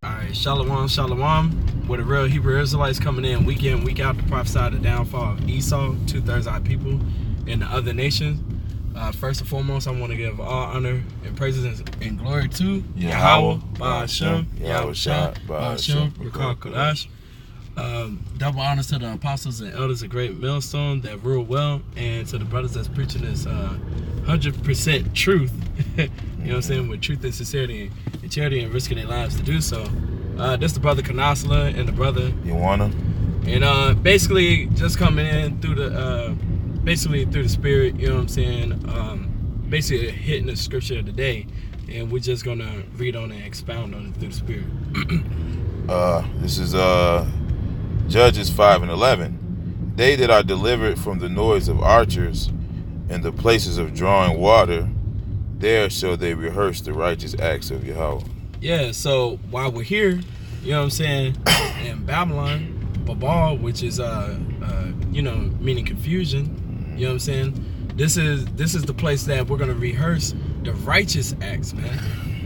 All right, shalom, shalom. Where the real Hebrew Israelites coming in, week out to prophesy the downfall of Esau, 2/3 our people, and the other nations. First and foremost, I want to give all honor and praises and glory to Yahweh, Ba'ashem, Yahweh Shah, Ba'ashem, Rakal Kodash. Double honors to the apostles and elders of Great Millstone that rule well, and to the brothers that's preaching this 100% truth. You know what I'm saying? With truth and sincerity and charity and risking their lives to do so. This the brother Kanasala and the brother Yawana. And basically just coming in through the spirit, you know what I'm saying? Basically hitting the scripture of the day, and we're just gonna read on and expound on it through the spirit. This is Judges 5:11. They that are delivered from the noise of archers and the places of drawing water, there shall they rehearse the righteous acts of Yahweh. Yeah, so while we're here, you know what I'm saying, in Babylon, Babal, which is meaning confusion, you know what I'm saying? This is the place that we're gonna rehearse the righteous acts, man.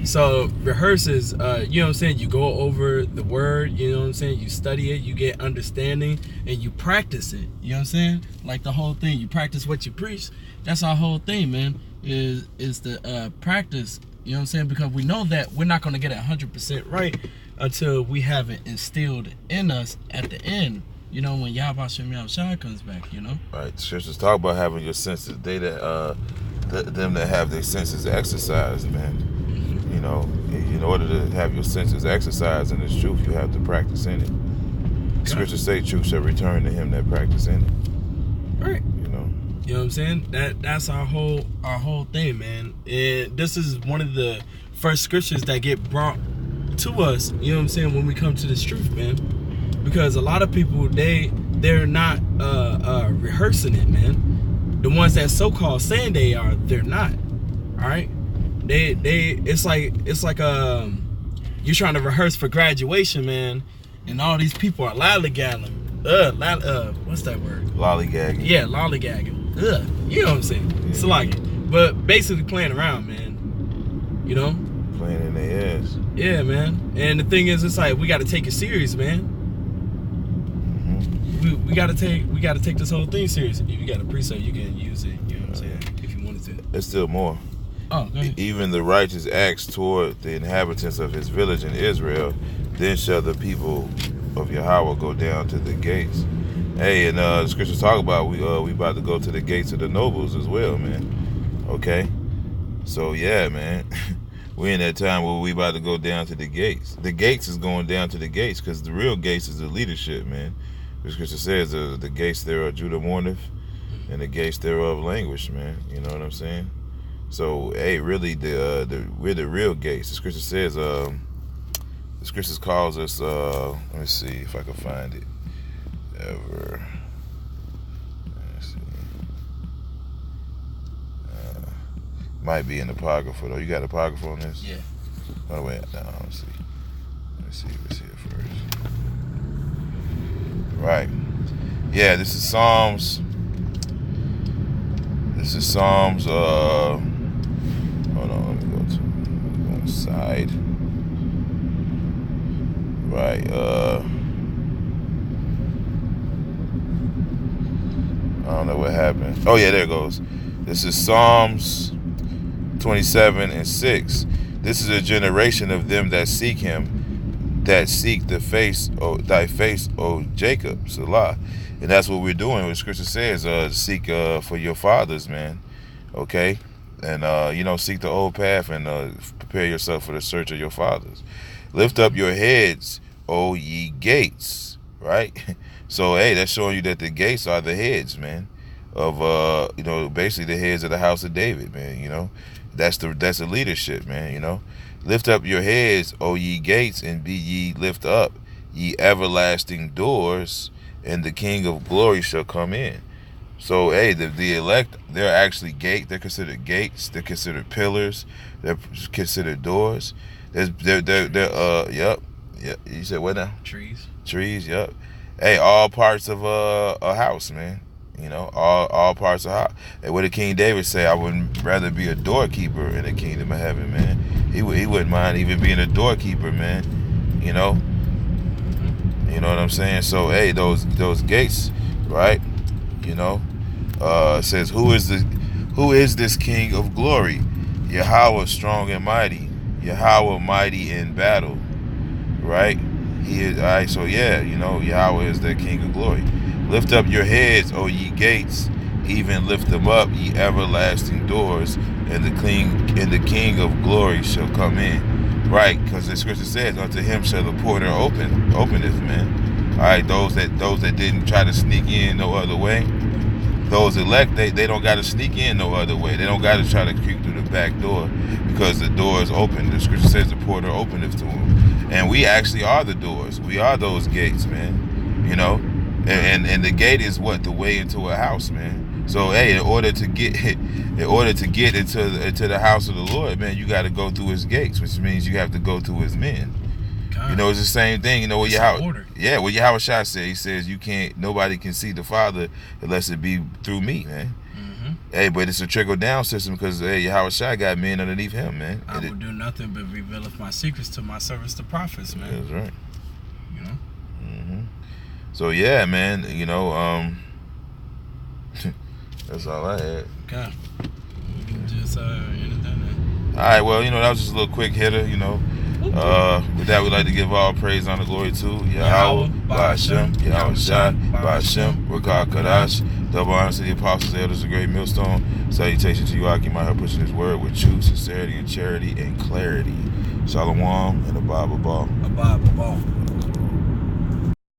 So rehearse is you know what I'm saying, you go over the word, you know what I'm saying, you study it, you get understanding, and you practice it. You know what I'm saying? Like the whole thing, you practice what you preach. That's our whole thing, man, is the practice, you know what I'm saying? Because we know that we're not gonna get it 100% right until we have it instilled in us at the end. You know, when Yahweh Shem Yahushua comes back, you know? Right. Scriptures talk about having your senses. They that them that have their senses exercised, man. You know, in order to have your senses exercised in this truth, you have to practice in it. Scriptures say truth shall return to him that practice in it. Right. You know. You know what I'm saying? That's our whole thing, man. And this is one of the first scriptures that get brought to us, you know what I'm saying, when we come to this truth, man. Because a lot of people, they're not rehearsing it, man. The ones that so-called saying they are, they're not. All right? It's like you're trying to rehearse for graduation, man, and all these people are lollygagging. What's that word? Lollygagging. Yeah, lollygagging. You know what I'm saying? Yeah. It's like it. But basically playing around, man. You know? Playing in their ass. Yeah, man. And the thing is, it's like we gotta take it serious, man. Mm-hmm. We gotta take this whole thing serious. If you got a precept, you can use it, you know what I'm saying? If you wanted to. There's still more. Oh, go ahead. Even the righteous acts toward the inhabitants of his village in Israel, then shall the people of Yahweh go down to the gates. Hey, and the scriptures talk about we about to go to the gates of the nobles as well, man. Okay, so yeah, man, we in that time where we about to go down to the gates. The gates is going down to the gates because the real gates is the leadership, man. The scripture says the gates thereof Judah mourneth, and the gates thereof languish, man. You know what I'm saying? So, hey, really, we're the real gates. The scripture says, the scriptures calls us, let me see if I can find it. Ever. Let's see. Might be in the Apocrypha, though. You got Apocrypha on this? Yeah. By the way, no, let's see what's here first. Right. Yeah, this is Psalms. Hold on, let me go to the side. Right, I don't know what happened. Oh yeah, there it goes. This is Psalms 27:6. This is a generation of them that seek him, that seek thy face, O Jacob, Salah. And that's what we're doing. What Scripture says, seek for your fathers, man. Okay? And, seek the old path and prepare yourself for the search of your fathers. Lift up your heads, O ye gates, right? So, hey, that's showing you that the gates are the heads, man, of, basically the heads of the house of David, man, you know. That's the leadership, man, you know. Lift up your heads, O ye gates, and be ye lift up, ye everlasting doors, and the King of glory shall come in. So, hey, the elect, they're actually they're considered gates, they're considered pillars, they're considered doors. Yep. You said what now? Trees, yep. Hey, all parts of a house, man. You know, all parts of a house. Hey, what did King David say? I would rather be a doorkeeper in the kingdom of heaven, man. He wouldn't mind even being a doorkeeper, man. You know? You know what I'm saying? So, hey, those gates, right? You know? It says, who is this King of glory? Yahweh strong and mighty. Yahweh mighty in battle. Right? He is, all right, so yeah, you know, Yahweh is the King of glory. Lift up your heads, O ye gates, even lift them up, ye everlasting doors, and the King of glory shall come in. Right, because the scripture says, unto him shall the porter openeth, man. All right, those that didn't try to sneak in no other way, those elect, they don't got to sneak in no other way. They don't got to try to creep through the back door, because the door is open. The scripture says the porter openeth to him, and we actually are the doors. We are those gates, man. You know, and the gate is what? The way into a house, man. So hey, in order to get into the house of the Lord, man, you got to go through his gates, which means you have to go through his men. God. You know, it's the same thing. You know what Yahweh Shai said. He says nobody can see the Father unless it be through me, man. Mm-hmm. Hey, but it's a trickle down system, because Yahweh Shai got men underneath him, man. I will do nothing but reveal my secrets to my servants, the prophets, man. That's right. You know. Mm-hmm. So yeah, man. You know, that's all I had. Okay. We can just anything. All right. Well, you know, that was just a little quick hitter. You know. With that, we'd like to give all praise, honor, glory to Yahweh, Ba'ashem, Yahweh Shai, Ba'ashem, Rakah Kadash. Double honor to the apostles, elders, the great millstone. Salutation to you, Aki, my help pushing his word with truth, sincerity, and charity, and clarity. Shalom and Abba Ball. Abba Ball.